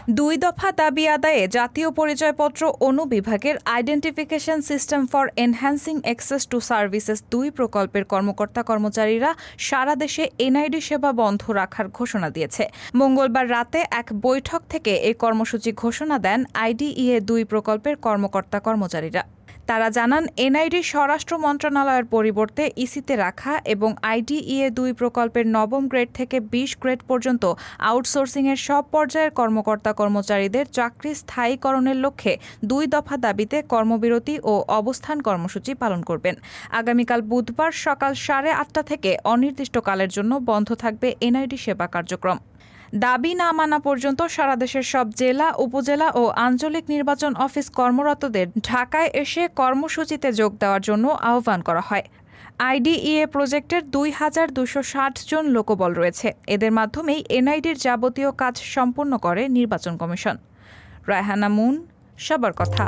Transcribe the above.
দুই দফা দাবি আদায়ে জাতীয় পরিচয়পত্র অনুবিভাগের identification system for enhancing access to services ২ প্রকল্পের কর্মকর্তা-কর্মচারীরা সারা দেশে এনআইডি সেবা বন্ধ রাখার ঘোষণা দিয়েছে। মঙ্গলবার রাতে এক বৈঠক থেকে এই কর্মসূচি ঘোষণা দেন আইডিইএ ২ প্রকল্পের কর্মকর্তা-কর্মচারীরা। তারা জানান, এনআইডি স্বরাষ্ট্র মন্ত্রণালয়ের পরিবর্তে ইসিতে রাখা এবং আইডিইএ ২ প্রকল্পের নবম গ্রেড থেকে ২০ গ্রেড পর্যন্ত আউটসোর্সিংয়ের সব পর্যায়ের কর্মকর্তা-কর্মচারীদের চাকরি স্থায়ীকরণের লক্ষ্যে ২ দফা দাবিতে কর্মবিরতি ও অবস্থান কর্মসূচি পালন করবেন। আগামীকাল বুধবার সকাল 8:30 থেকে অনির্দিষ্টকালের জন্য বন্ধ থাকবে এনআইডি সেবা কার্যক্রম। দাবি না মানা পর্যন্ত সারা দেশের সব জেলা, উপজেলা ও আঞ্চলিক নির্বাচন অফিস কর্মরতদের ঢাকায় এসে কর্মসূচিতে যোগ দেওয়ার জন্য আহ্বান করা হয়। আইডিইএ প্রজেক্টের ২,২৬০ জন লোকবল রয়েছে। এদের মাধ্যমেই এনআইডির যাবতীয় কাজ সম্পন্ন করে নির্বাচন কমিশন। রায়হানা মুন, সবার কথা।